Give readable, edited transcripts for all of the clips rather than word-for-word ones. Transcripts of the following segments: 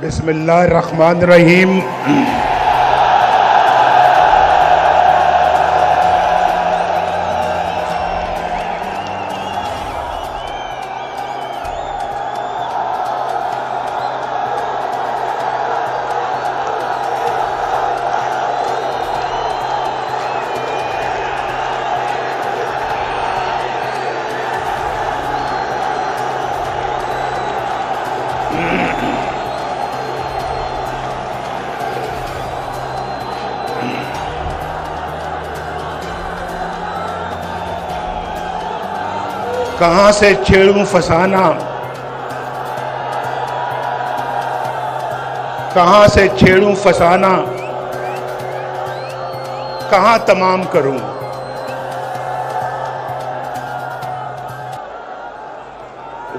बिस्मिल्लाहिर्रहमानिर्रहीम। कहां से छेड़ूं फसाना, कहां से छेड़ूं फसाना, कहां तमाम करूं।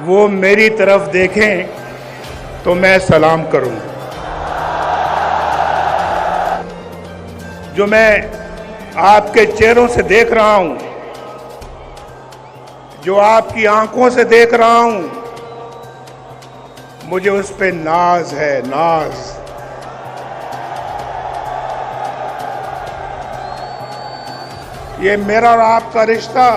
वो मेरी तरफ देखें तो मैं सलाम करूं। जो मैं आपके चेहरों से देख रहा हूं, जो आपकी आंखों से देख रहा हूं, मुझे उस पे नाज है, नाज। ये मेरा और आपका रिश्ता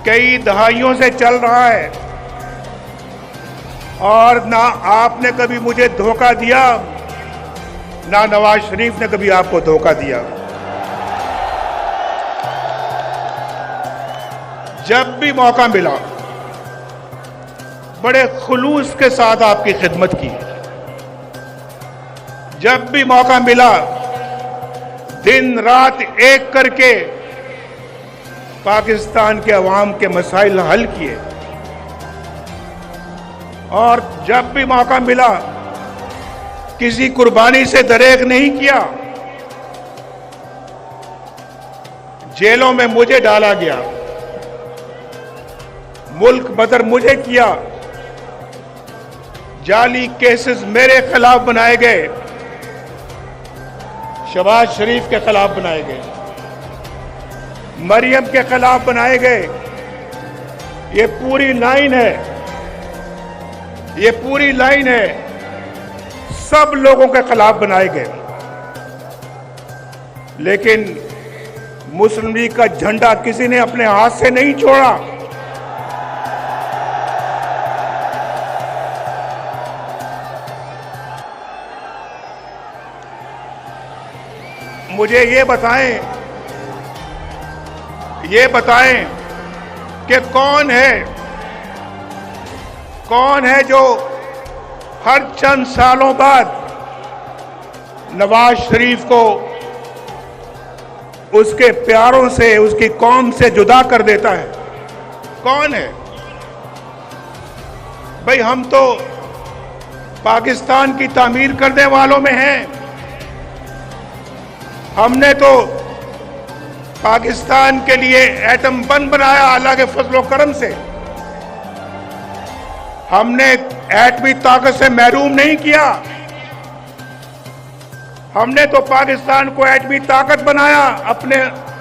कई दहाइयों से चल रहा है और ना आपने कभी मुझे धोखा दिया, ना नवाज शरीफ ने कभी आपको धोखा दिया। जब भी मौका मिला बड़े खुलूस के साथ आपकी खिदमत की। जब भी मौका मिला दिन रात एक करके पाकिस्तान के अवाम के मसाइल हल किए। और जब भी मौका मिला किसी कुर्बानी से दरेग नहीं किया। जेलों में मुझे डाला गया, मुल्क बदर मुझे किया, जाली केसेस मेरे खिलाफ बनाए गए, शहबाज शरीफ के खिलाफ बनाए गए, मरियम के खिलाफ बनाए गए। ये पूरी लाइन है, ये पूरी लाइन है, सब लोगों के खिलाफ बनाए गए। लेकिन मुस्लिम लीग का झंडा किसी ने अपने हाथ से नहीं छोड़ा। मुझे ये बताएं कि कौन है जो हर चंद सालों बाद नवाज शरीफ को उसके प्यारों से, उसकी कौम से जुदा कर देता है? कौन है भाई? हम तो पाकिस्तान की तामीर करने वालों में हैं। हमने तो पाकिस्तान के लिए एटम बम बनाया अल्लाह के फजलो करम से। हमने एटमी ताकत से महरूम नहीं किया। हमने तो पाकिस्तान को एटमी ताकत बनाया अपने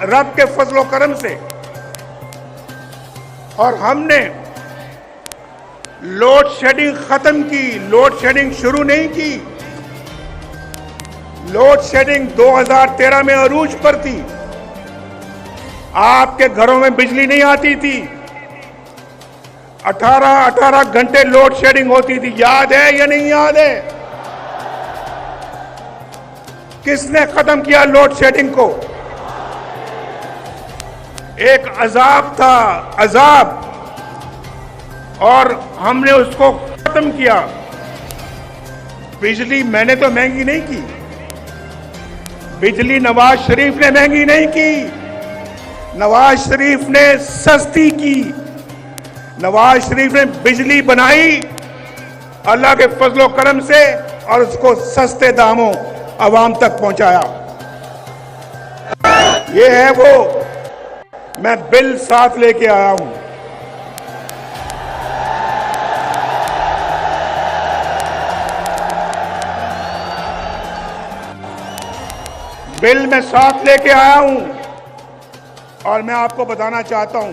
रब के फजलो करम से। और हमने लोड शेडिंग खत्म की, लोड शेडिंग शुरू नहीं की। लोड शेडिंग 2013 में अरूज पर थी। आपके घरों में बिजली नहीं आती थी। 18 घंटे लोड शेडिंग होती थी। याद है या नहीं याद है? किसने खत्म किया लोड शेडिंग को? एक अजाब था, अजाब, और हमने उसको खत्म किया। बिजली मैंने तो महंगी नहीं की, बिजली नवाज शरीफ ने महंगी नहीं की, नवाज शरीफ ने सस्ती की। नवाज शरीफ ने बिजली बनाई अल्लाह के फजलो करम से और उसको सस्ते दामों अवाम तक पहुंचाया। ये है वो, मैं बिल साथ लेके आया हूं। बिल मैं साथ लेके आया हूं और मैं आपको बताना चाहता हूं।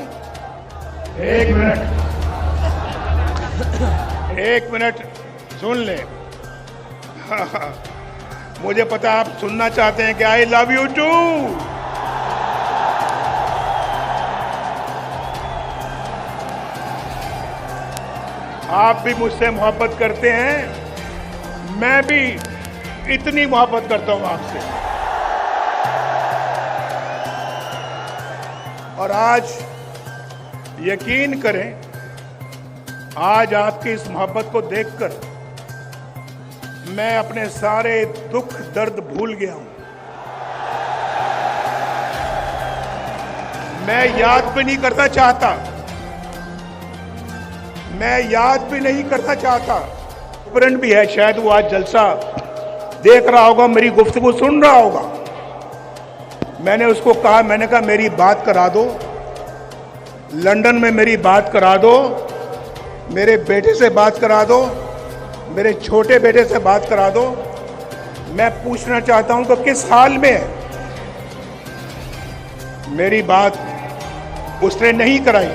एक मिनट सुन ले। मुझे पता आप सुनना चाहते हैं कि आई लव यू टू। आप भी मुझसे मोहब्बत करते हैं, मैं भी इतनी मोहब्बत करता हूं आपसे। और आज यकीन करें, आज आपकी इस मोहब्बत को देखकर मैं अपने सारे दुख दर्द भूल गया हूं। मैं याद भी नहीं करना चाहता, मैं याद भी नहीं करना चाहता। फ्रेंड भी है, शायद वो आज जलसा देख रहा होगा, मेरी गुफ्तगू सुन रहा होगा। मैंने उसको कहा, मैंने कहा मेरी बात करा दो, लंदन में मेरी बात करा दो, मेरे बेटे से बात करा दो, मेरे छोटे बेटे से बात करा दो। मैं पूछना चाहता हूं कि किस हाल में है। मेरी बात उसने नहीं कराई।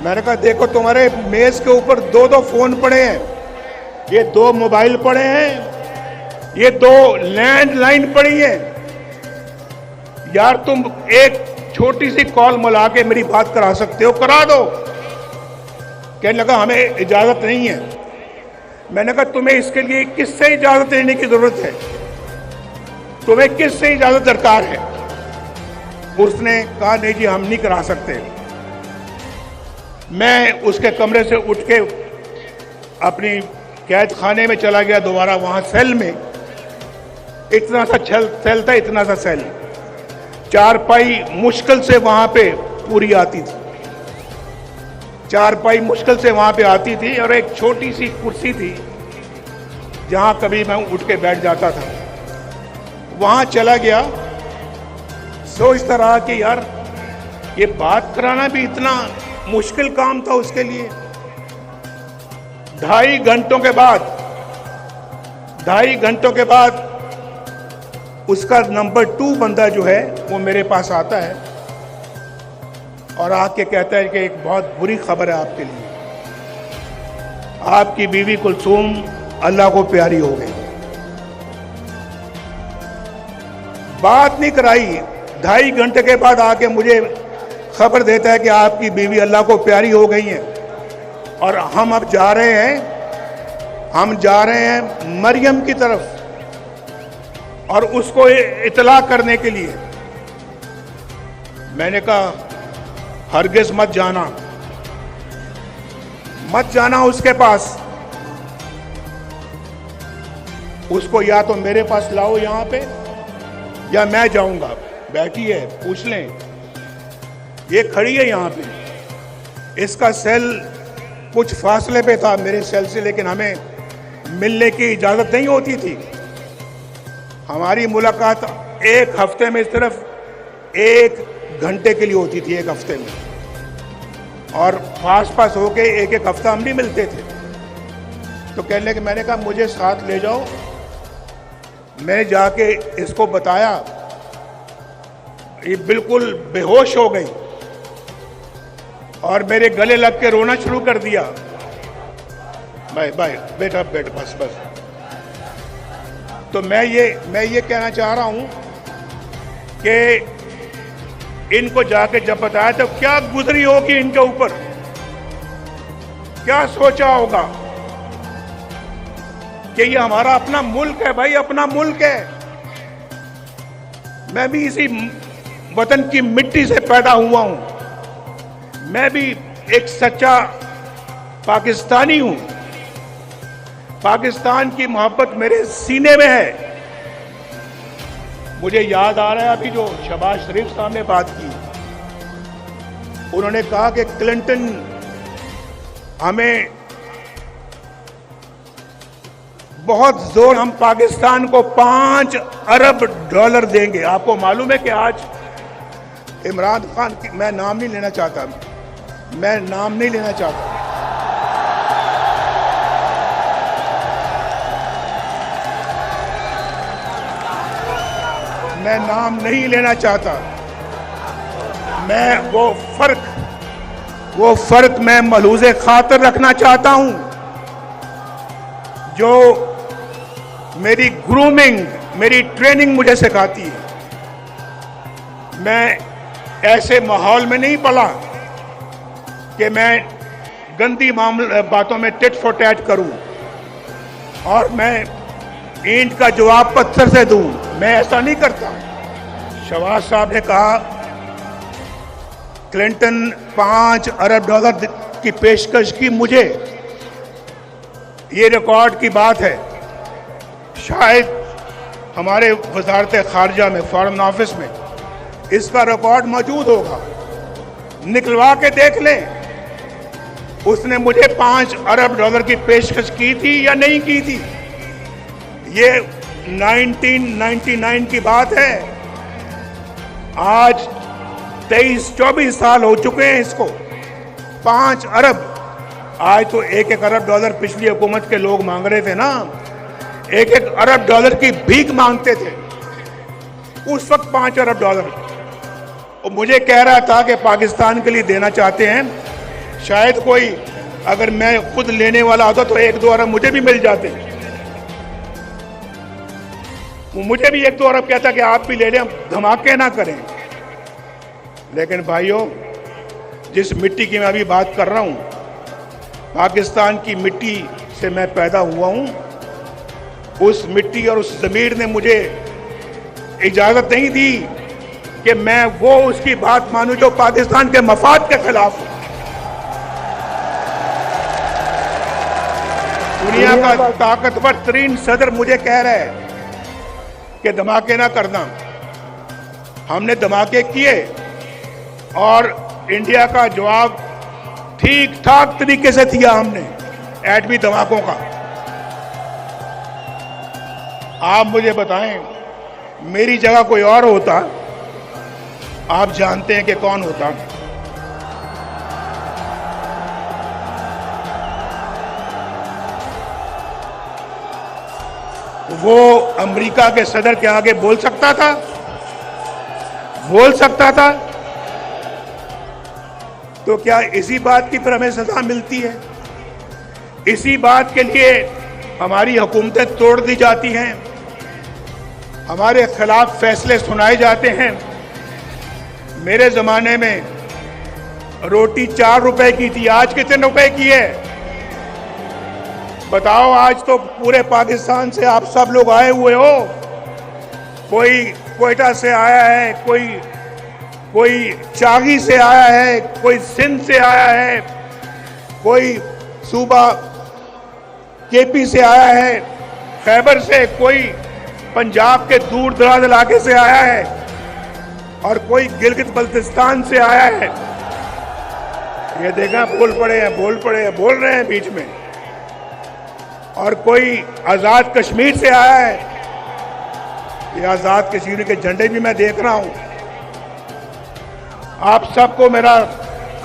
मैंने कहा देखो, तुम्हारे मेज के ऊपर 2-2 फोन पड़े हैं, ये 2 मोबाइल पड़े हैं, ये 2 लैंडलाइन पड़ी है। यार तुम एक छोटी सी कॉल मिला के मेरी बात करा सकते हो, करा दो। कहने लगा हमें इजाजत नहीं है। मैंने कहा तुम्हें इसके लिए किससे इजाजत लेने की जरूरत है, तुम्हें किससे इजाजत दरकार है। उसने कहा नहीं जी, हम नहीं करा सकते। मैं उसके कमरे से उठ के अपनी कैद खाने में चला गया दोबारा, वहां सेल में। इतना सा सेल था, इतना सा सेल, चारपाई मुश्किल से वहां पे पूरी आती थी, चारपाई मुश्किल से वहां पे आती थी, और एक छोटी सी कुर्सी थी जहां कभी मैं उठ के बैठ जाता था। वहां चला गया, सोचता रहा कि यार ये बात कराना भी इतना मुश्किल काम था उसके लिए। 2.5 घंटों के बाद उसका नंबर 2 बंदा जो है वो मेरे पास आता है और आके कहता है कि एक बहुत बुरी खबर है आपके लिए, आपकी बीवी कुलसूम अल्लाह को प्यारी हो गई। बात नहीं कराई, 2.5 घंटे के बाद आके मुझे खबर देता है कि आपकी बीवी अल्लाह को प्यारी हो गई है और हम अब जा रहे हैं मरियम की तरफ और उसको इतला करने के लिए। मैंने कहा हरगिज़ मत जाना उसके पास, उसको या तो मेरे पास लाओ यहां पे या मैं जाऊंगा। बैठी है, पूछ लें, ये खड़ी है यहां पे। इसका सेल कुछ फासले पे था मेरे सेल से, लेकिन हमें मिलने की इजाजत नहीं होती थी। हमारी मुलाकात एक हफ्ते में सिर्फ 1 घंटे के लिए होती थी, 1 हफ्ते में, और पास होके एक हफ्ता हम नहीं मिलते थे। तो कहने लगे, मैंने कहा मुझे साथ ले जाओ। मैंने जाके इसको बताया, ये बिल्कुल बेहोश हो गई और मेरे गले लग के रोना शुरू कर दिया। भाई बेटा बैठ, बस। तो मैं ये कहना चाह रहा हूं कि इनको जाके जब बताया तो क्या गुजरी होगी इनके ऊपर, क्या सोचा होगा कि ये हमारा अपना मुल्क है। भाई अपना मुल्क है, मैं भी इसी वतन की मिट्टी से पैदा हुआ हूं, मैं भी एक सच्चा पाकिस्तानी हूं। पाकिस्तान की मोहब्बत मेरे सीने में है। मुझे याद आ रहा है अभी जो शहबाज शरीफ साहब ने बात की, उन्होंने कहा कि क्लिंटन हमें बहुत जोर, हम पाकिस्तान को $5 अरब देंगे। आपको मालूम है कि आज इमरान खान की, मैं नाम नहीं लेना चाहता, मैं नाम नहीं लेना चाहता, मैं नाम नहीं लेना चाहता, मैं वो फर्क मैं मलूज़े खातिर रखना चाहता हूं जो मेरी ग्रूमिंग, मेरी ट्रेनिंग मुझे सिखाती है। मैं ऐसे माहौल में नहीं पला कि मैं गंदी बातों में टिट फॉर टैट करूं और मैं ईंट का जवाब पत्थर से दूं। मैं ऐसा नहीं करता। शहबाज साहब ने कहा क्लिंटन $5 अरब की पेशकश की मुझे। ये रिकॉर्ड की बात है। शायद हमारे वजारत खारजा में, फॉरेन ऑफिस में इसका रिकॉर्ड मौजूद होगा, निकलवा के देख लें। उसने मुझे $5 अरब की पेशकश की थी या नहीं की थी। ये 1999 की बात है। आज 23-24 साल हो चुके हैं इसको। 5 अरब, आज तो $1 अरब पिछली हुकूमत के लोग मांग रहे थे ना। $1 अरब की भीख मांगते थे उस वक्त। $5 अरब और मुझे कह रहा था कि पाकिस्तान के लिए देना चाहते हैं। शायद कोई, अगर मैं खुद लेने वाला होता तो 1-2 अरब मुझे भी मिल जाते। मुझे भी 1-2 अरब कहता कि आप भी ले लें, हम धमाके ना करें। लेकिन भाइयों, जिस मिट्टी की मैं अभी बात कर रहा हूं, पाकिस्तान की मिट्टी से मैं पैदा हुआ हूं। उस मिट्टी और उस ज़मीर ने मुझे इजाजत नहीं दी कि मैं वो उसकी बात मानूं जो पाकिस्तान के मफाद के खिलाफ हो। दुनिया का ताकतवर तरीन सदर मुझे कह रहा है कि धमाके ना करना। हमने धमाके किए और इंडिया का जवाब ठीक ठाक तरीके से दिया हमने एटमी धमाकों का। आप मुझे बताएं, मेरी जगह कोई और होता, आप जानते हैं कि कौन होता। वो अमेरिका के सदर के आगे बोल सकता था? बोल सकता था? तो क्या इसी बात की फिर हमें सजा मिलती है? इसी बात के लिए हमारी हुकूमतें तोड़ दी जाती हैं, हमारे खिलाफ फैसले सुनाए जाते हैं। मेरे जमाने में रोटी 4 रुपए की थी, आज कितने रुपए की है बताओ? आज तो पूरे पाकिस्तान से आप सब लोग आए हुए हो। कोई क्वेटा से आया है, कोई चागी से आया है, कोई सिंध से आया है, कोई सूबा केपी से आया है, खैबर से, कोई पंजाब के दूर दराज इलाके से आया है और कोई गिलगित बल्तिस्तान से आया है। ये देखा, बोल रहे हैं बीच में। और कोई आजाद कश्मीर से आया है। ये आजाद कश्मीर के झंडे भी मैं देख रहा हूं। आप सबको मेरा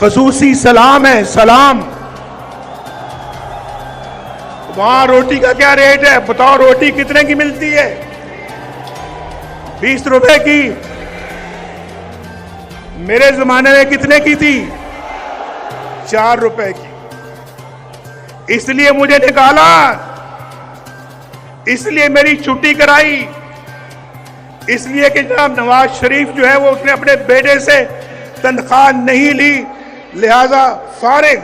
खसूसी सलाम है, सलाम। वहां रोटी का क्या रेट है बताओ? रोटी कितने की मिलती है? 20 रुपए की। मेरे जमाने में कितने की थी? 4 रुपए की। इसलिए मुझे निकाला, इसलिए मेरी छुट्टी कराई, इसलिए कि जनाब नवाज शरीफ जो है वो उसने अपने बेटे से तनख्वाह नहीं ली, लिहाजा फारिग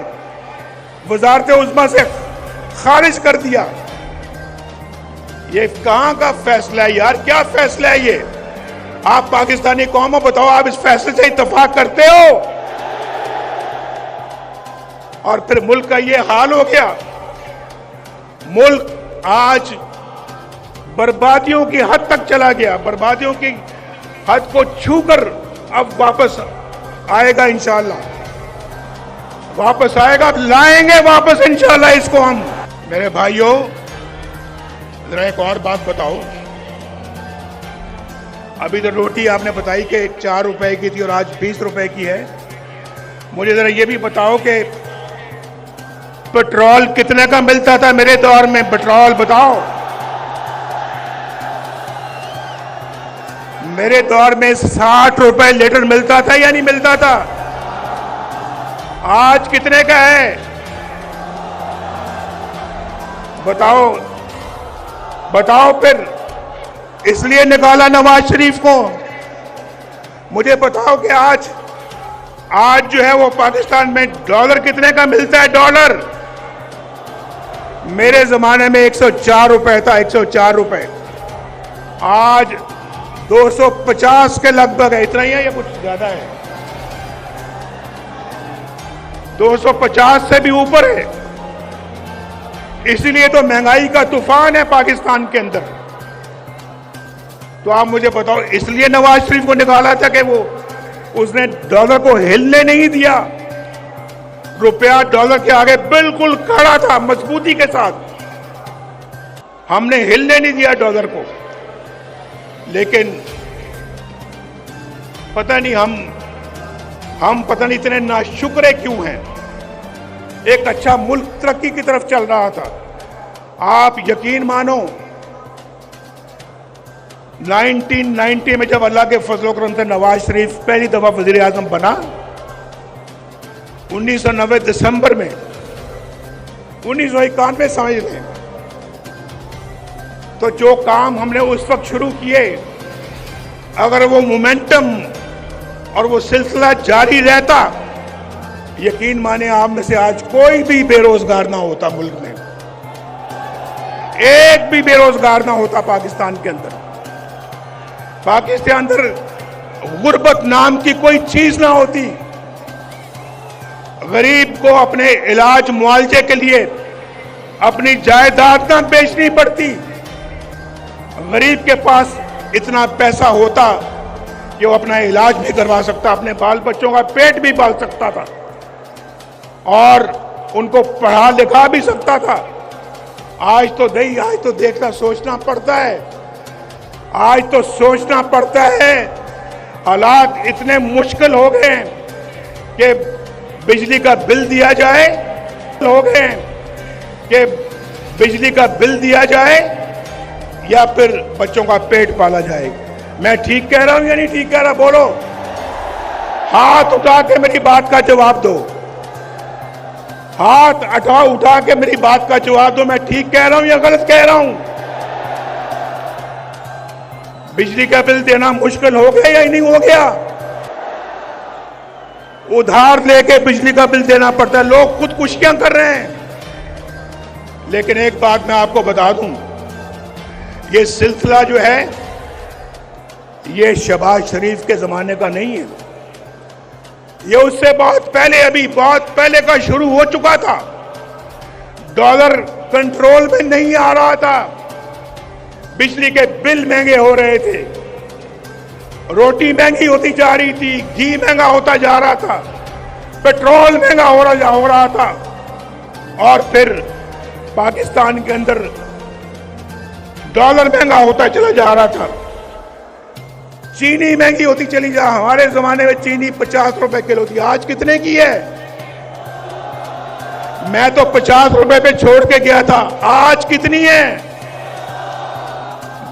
वजारत उज़्मा से खारिज कर दिया। ये कहां का फैसला है यार? क्या फैसला है ये? आप पाकिस्तानी कौम हो, बताओ, आप इस फैसले से इत्तेफाक करते हो? और फिर मुल्क का ये हाल हो गया। मुल्क आज बर्बादियों की हद तक चला गया। बर्बादियों की हद को छूकर अब वापस आएगा इंशाअल्लाह, वापस आएगा, लाएंगे वापस इंशाअल्लाह इसको हम। मेरे भाइयों, जरा एक और बात बताओ। अभी तो रोटी आपने बताई कि 4 रुपए की थी और आज 20 रुपए की है। मुझे जरा ये भी बताओ कि पेट्रोल कितने का मिलता था मेरे दौर में? पेट्रोल बताओ। मेरे दौर में 60 रुपए लीटर मिलता था या नहीं मिलता था? आज कितने का है बताओ? बताओ फिर इसलिए निकाला नवाज शरीफ को। मुझे बताओ कि आज जो है वो पाकिस्तान में डॉलर कितने का मिलता है? डॉलर मेरे जमाने में 104 रुपए था, 104 रुपए। आज 250 के लगभग है। इतना ही है या कुछ ज्यादा है? 250 से भी ऊपर है। इसीलिए तो महंगाई का तूफान है पाकिस्तान के अंदर। तो आप मुझे बताओ, इसलिए नवाज शरीफ को निकाला था कि उसने डॉलर को हिलने नहीं दिया। रुपया डॉलर के आगे बिल्कुल खड़ा था मजबूती के साथ। हमने हिलने नहीं दिया डॉलर को। लेकिन पता नहीं हम पता नहीं इतने नाशुक्रे क्यों हैं। एक अच्छा मुल्क तरक्की की तरफ चल रहा था। आप यकीन मानो 1990 में जब अल्लाह के फजल करम से नवाज शरीफ पहली दफा वजीर आजम बना, 1990 दिसंबर में, 1991 समझ लें, तो जो काम हमने उस वक्त शुरू किए, अगर वो मोमेंटम और वो सिलसिला जारी रहता, यकीन माने आप में से आज कोई भी बेरोजगार ना होता मुल्क में। एक भी बेरोजगार ना होता पाकिस्तान के अंदर। पाकिस्तान के अंदर गुर्बत नाम की कोई चीज ना होती। गरीब को अपने इलाज मुआवजे के लिए अपनी जायदाद ना बेचनी पड़ती। गरीब के पास इतना पैसा होता कि वो अपना इलाज भी करवा सकता, अपने बाल बच्चों का पेट भी पाल सकता था और उनको पढ़ा लिखा भी सकता था। आज तो देखना सोचना पड़ता है। आज तो सोचना पड़ता है। हालात इतने मुश्किल हो गए हैं कि बिजली का बिल दिया जाए, बिजली का बिल दिया जाए या फिर बच्चों का पेट पाला जाए। मैं ठीक कह रहा हूं या नहीं ठीक कह रहा? बोलो, हाथ उठा के मेरी बात का जवाब दो। हाथ उठा के मेरी बात का जवाब दो। मैं ठीक कह रहा हूं या गलत कह रहा हूं? बिजली का बिल देना मुश्किल हो गया या नहीं हो गया? उधार लेके बिजली का बिल देना पड़ता है। लोग खुदकुशियां कर रहे हैं। लेकिन एक बात मैं आपको बता दूं, ये सिलसिला जो है ये शहबाज शरीफ के जमाने का नहीं है। ये उससे बहुत पहले का शुरू हो चुका था। डॉलर कंट्रोल में नहीं आ रहा था। बिजली के बिल महंगे हो रहे थे, रोटी महंगी होती जा रही थी, घी महंगा होता जा रहा था, पेट्रोल महंगा हो रहा था और फिर पाकिस्तान के अंदर डॉलर महंगा होता चला जा रहा था। चीनी महंगी होती चली जा। हमारे जमाने में चीनी 50 रुपए किलो थी, आज कितने की है? मैं तो 50 रुपए पे छोड़ के गया था। आज कितनी है?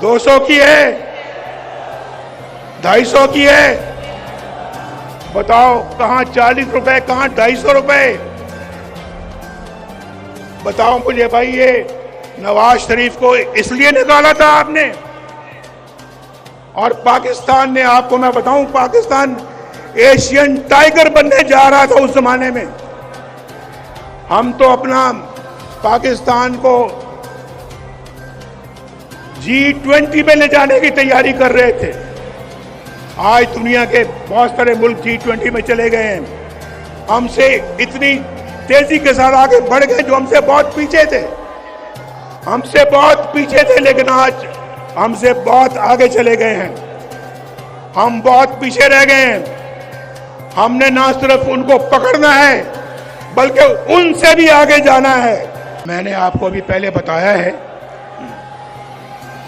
200 की है, 250 की है। बताओ कहां 40 रुपए, कहां 250 रुपए? बताओ मुझे भाई, ये नवाज शरीफ को इसलिए निकाला था आपने। और पाकिस्तान ने, आपको मैं बताऊं, पाकिस्तान एशियन टाइगर बनने जा रहा था उस जमाने में। हम तो अपना पाकिस्तान को G20 में ले जाने की तैयारी कर रहे थे। आज दुनिया के बहुत सारे मुल्क G20 में चले गए हैं। हमसे इतनी तेजी के साथ आगे बढ़ गए जो हमसे बहुत पीछे थे। लेकिन आज हमसे बहुत आगे चले गए हैं। हम बहुत पीछे रह गए हैं। हमने ना सिर्फ उनको पकड़ना है बल्कि उनसे भी आगे जाना है। मैंने आपको अभी पहले बताया है।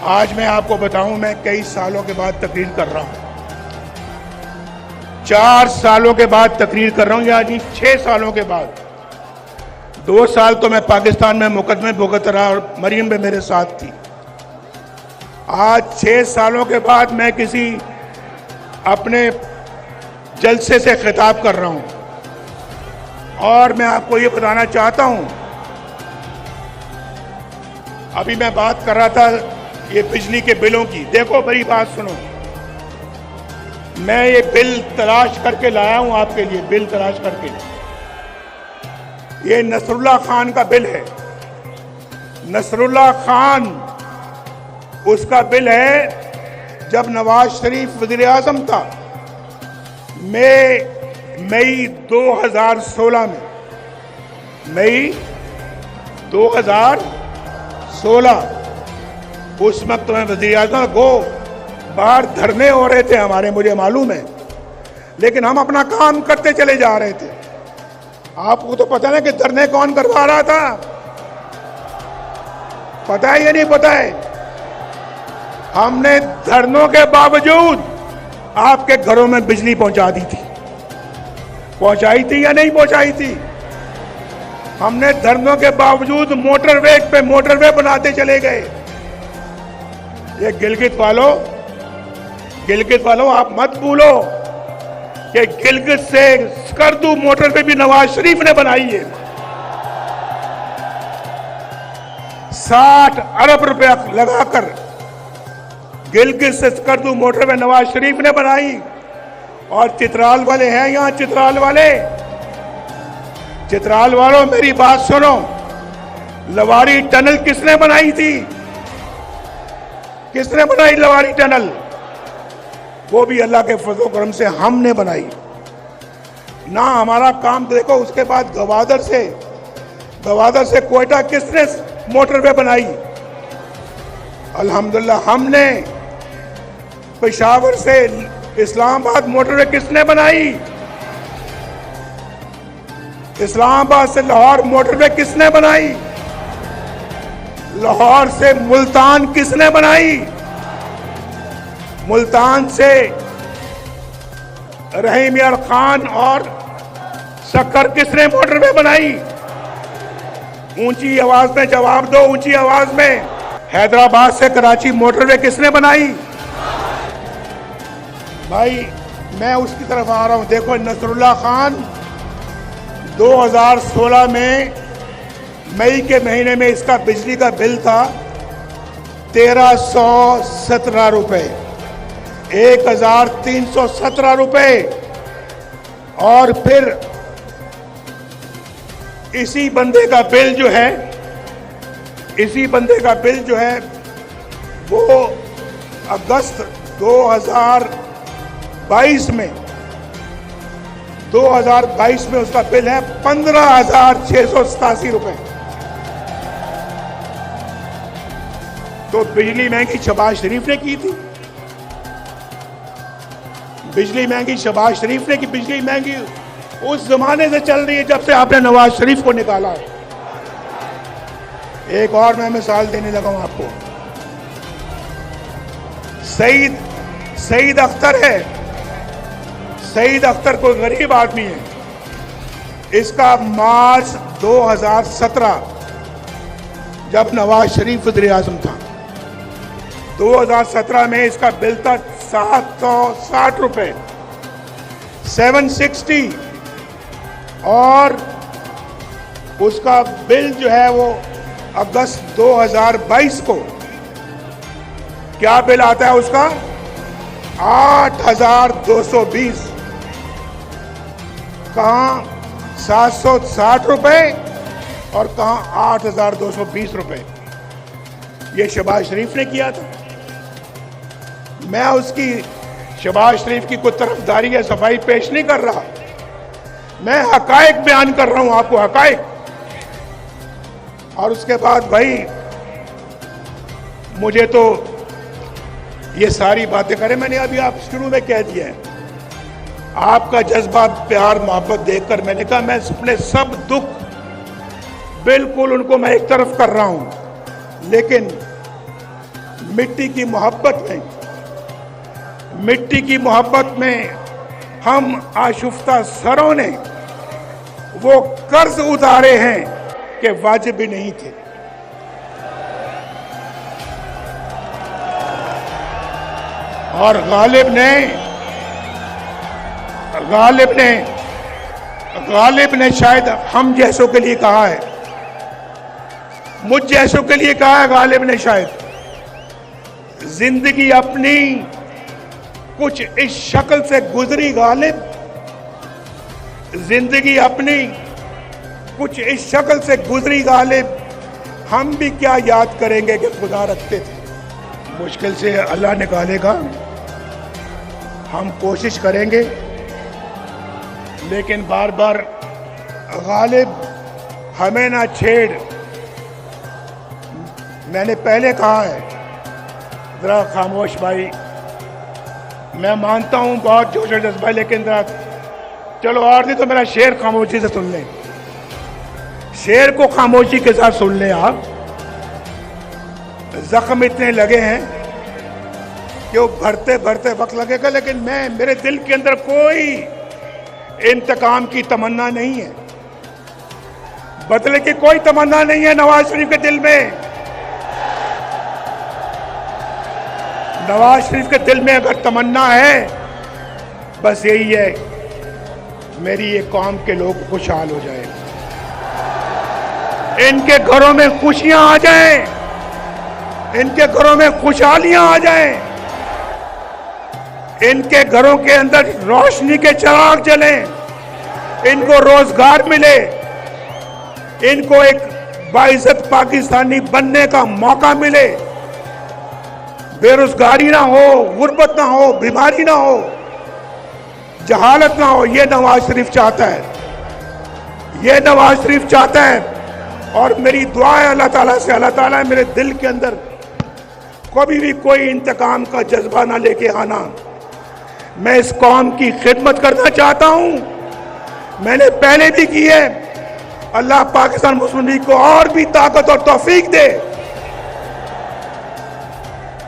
आज मैं आपको बताऊं, मैं कई सालों के बाद तकरीर कर रहा हूं। 4 सालों के बाद तकरीर कर रहा हूं, यानी 6 सालों के बाद। 2 साल तो मैं पाकिस्तान में मुकदमे भुगत रहा और मरीम भी मेरे साथ थी। आज 6 सालों के बाद मैं किसी अपने जलसे से खिताब कर रहा हूं और मैं आपको ये बताना चाहता हूं, अभी मैं बात कर रहा था ये बिजली के बिलों की। देखो मेरी बात सुनो, मैं ये बिल तलाश करके लाया हूं आपके लिए, बिल तलाश करके। ये नसरुल्लाह खान का बिल है, नसरुल्लाह खान, उसका बिल है जब नवाज शरीफ वजीर आजम था, मई 2016 में, मई 2016, उस वक्त मैं वजीर आजम को बाहर धरने हो रहे थे हमारे, मुझे मालूम है, लेकिन हम अपना काम करते चले जा रहे थे। आपको तो पता है कि धरने कौन करवा रहा था, पता है या नहीं पता है? हमने धरनों के बावजूद आपके घरों में बिजली पहुंचा दी थी, पहुंचाई थी या नहीं पहुंचाई थी? हमने धरनों के बावजूद मोटरवे पे मोटरवे बनाते चले गए। ये गिलगित वालों आप मत भूलो कि गिलगित से स्कर्दू मोटरवे भी नवाज शरीफ ने बनाई है। 60 अरब रुपया लगाकर गिलगित से स्कर्दू मोटरवे नवाज शरीफ ने बनाई। और चित्राल वाले हैं यहां, चित्राल वालों मेरी बात सुनो, लवारी टनल किसने बनाई थी? किसने बनाई लवारी टनल? वो भी अल्लाह के फजल करम से हमने बनाई ना। हमारा काम देखो, उसके बाद गवादर से कोयटा किसने मोटरवे बनाई? अल्हम्दुलिल्लाह हमने। पेशावर से इस्लामाबाद मोटरवे किसने बनाई? इस्लामाबाद से लाहौर मोटरवे किसने बनाई? लाहौर से मुल्तान किसने बनाई? मुल्तान से रहीम यार खान और शक्कर किसने मोटरवे बनाई? ऊंची आवाज में जवाब दो, ऊंची आवाज में। हैदराबाद से कराची मोटरवे किसने बनाई? भाई मैं उसकी तरफ आ रहा हूं। देखो नसरुल्लाह खान 2016 में मई के महीने में इसका बिजली का बिल था 1317 रुपए, 1317 रुपए। और फिर इसी बंदे का बिल जो है वो अगस्त 2022 में उसका बिल है 15,687 रुपए। तो बिजली महंगी शहबाज शरीफ ने की थी, बिजली महंगी शहबाज शरीफ ने की। बिजली महंगी उस जमाने से चल रही है जब से आपने नवाज शरीफ को निकाला है। एक और मैं मिसाल देने लगा हूं आपको। सईद अख्तर है। सईद अख्तर कोई गरीब आदमी है। इसका मार्च 2017 जब नवाज शरीफ वज़ीर आज़म था, 2017 में इसका बिल था 760 रुपए, 760। और उसका बिल जो है वो अगस्त 2022 को क्या बिल आता है उसका? 8,220। कहां 760 रुपए और कहां 8,220 रुपए। ये शहबाज शरीफ ने किया था। मैं उसकी शहबाज शरीफ की कोई तरफदारी या सफाई पेश नहीं कर रहा, मैं हकायक बयान कर रहा हूं आपको, हकायक। और उसके बाद भाई मुझे तो ये सारी बातें करें, मैंने अभी आप शुरू में कह दिया है, आपका जज्बा प्यार मोहब्बत देखकर मैंने कहा मैं अपने सब दुख बिल्कुल उनको मैं एक तरफ कर रहा हूं, लेकिन मिट्टी की मोहब्बत में हम आशुफ्ता सरों ने वो कर्ज उतारे हैं कि वाजिब भी नहीं थे। और गालिब ने शायद हम जैसों के लिए कहा है, मुझ जैसों के लिए कहा है गालिब ने शायद जिंदगी अपनी कुछ इस शक्ल से गुजरी गालिब, जिंदगी अपनी कुछ इस शक्ल से गुजरी गालिब, हम भी क्या याद करेंगे कि खुदा रखते थे। मुश्किल से अल्लाह निकालेगा, हम कोशिश करेंगे, लेकिन बार बार गालिब हमें ना छेड़। मैंने पहले कहा है, जरा खामोश भाई, मैं मानता हूं बहुत जोश और जज्बा, लेकिन जरा चलो और नहीं तो मेरा शेर खामोशी से सुन लें, शेर को खामोशी के साथ सुन लें आप। जख्म इतने लगे हैं कि वो भरते भरते वक्त लगेगा, लेकिन मेरे दिल के अंदर कोई इंतकाम की तमन्ना नहीं है, बदले की कोई तमन्ना नहीं है नवाज शरीफ के दिल में। नवाज शरीफ के दिल में अगर तमन्ना है, बस यही है, मेरी ये कौम के लोग खुशहाल हो जाए, इनके घरों में खुशियां आ जाएं, इनके घरों में खुशहालियां आ जाएं, इनके घरों के अंदर रोशनी के चिराग जलें, इनको रोजगार मिले, इनको एक बाइज्जत पाकिस्तानी बनने का मौका मिले, बेरोजगारी ना हो, गुर्बत ना हो, बीमारी ना हो, जहालत ना हो। ये नवाज शरीफ चाहता है, ये नवाज शरीफ चाहता है। और मेरी दुआ है अल्लाह ताला से, अल्लाह ताला मेरे दिल के अंदर कभी भी कोई इंतकाम का जज्बा ना लेके आना। मैं इस कौम की खिदमत करना चाहता हूं, मैंने पहले भी की है। अल्लाह पाकिस्तान मुस्लिम लीग को और भी ताकत और तौफीक दे,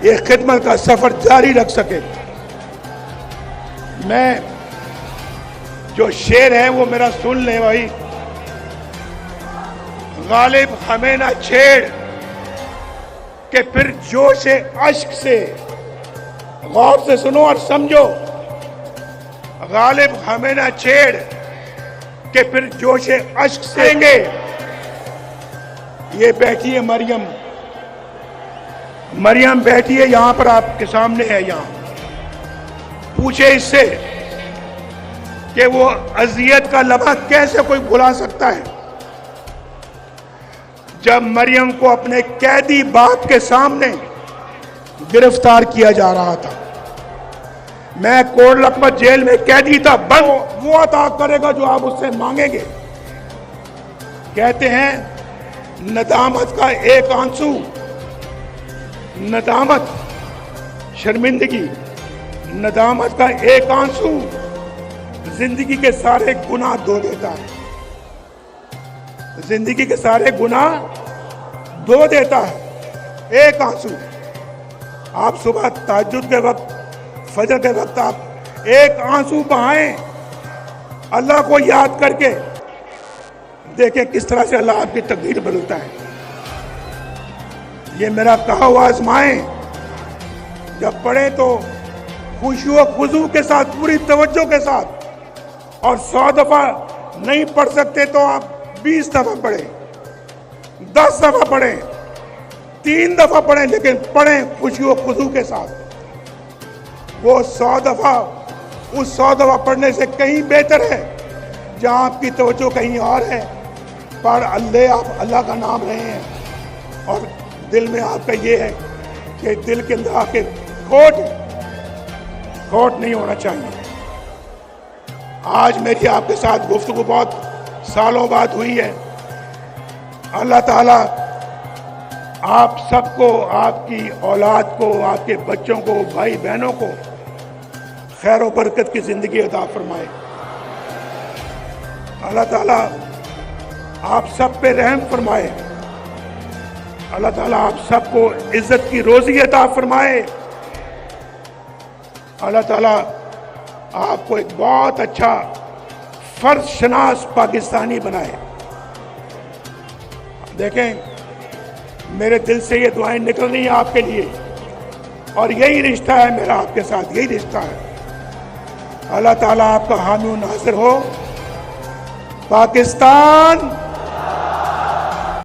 ये खिदमत का सफर जारी रख सके। मैं जो शेर है वो मेरा सुन ले भाई। गालिब हमें ना छेड़ कि फिर जोश अश्क से, गौर से सुनो और समझो, गालिब हमें ना छेड़ कि फिर जोश अश्क सेंगे। ये बैठी है मरियम, मरियम बैठी है यहां पर आपके सामने है, यहां पूछे इससे कि वो अजियत का लम्हा कैसे कोई भुला सकता है, जब मरियम को अपने कैदी बाप के सामने गिरफ्तार किया जा रहा था। मैं कोट लखपत जेल में कैदी था, वो अता करेगा जो आप उससे मांगेंगे। कहते हैं नदामत का एक आंसू, नदामत, शर्मिंदगी, नदामत का एक आंसू जिंदगी के सारे गुनाह धो देता है, जिंदगी के सारे गुनाह धो देता है एक आंसू। आप सुबह तहज्जुद के वक्त, फजर के वक्त आप एक आंसू बहाएं अल्लाह को याद करके, देखें किस तरह से अल्लाह आपकी तकदीर बदलता है। ये मेरा कहा हुआ आजमाएं, जब पढ़े तो खुशी व खुजू के साथ, पूरी तवज्जो के साथ, और 100 दफा नहीं पढ़ सकते तो आप 20 दफा पढ़ें, 10 दफा पढ़ें, 3 दफा पढ़ें, लेकिन पढ़ें खुशी व खुजू के साथ। वो 100 दफा, उस 100 दफा पढ़ने से कहीं बेहतर है जहां आपकी तवज्जो कहीं और है, पर आप अल्लाह का नाम रहे हैं और दिल में आपका ये है कि दिल के अंदर आके खोट नहीं होना चाहिए। आज मेरी आपके साथ गुफ्तगू बहुत सालों बाद हुई है। अल्लाह ताला आप सबको, आपकी औलाद को, आपके बच्चों को, भाई बहनों को खैर और बरकत की जिंदगी अता फरमाए। अल्लाह ताला आप सब पे रहम फरमाए। अल्लाह ताला आप सबको इज्जत की रोजी अता फरमाए। अल्लाह ताला आपको एक बहुत अच्छा फर्ज शनास पाकिस्तानी बनाए। देखें मेरे दिल से ये दुआएं निकल रही हैं आपके लिए, और यही रिश्ता है मेरा आपके साथ, यही रिश्ता है। अल्लाह ताला आपका हामी नासिर हो। पाकिस्तान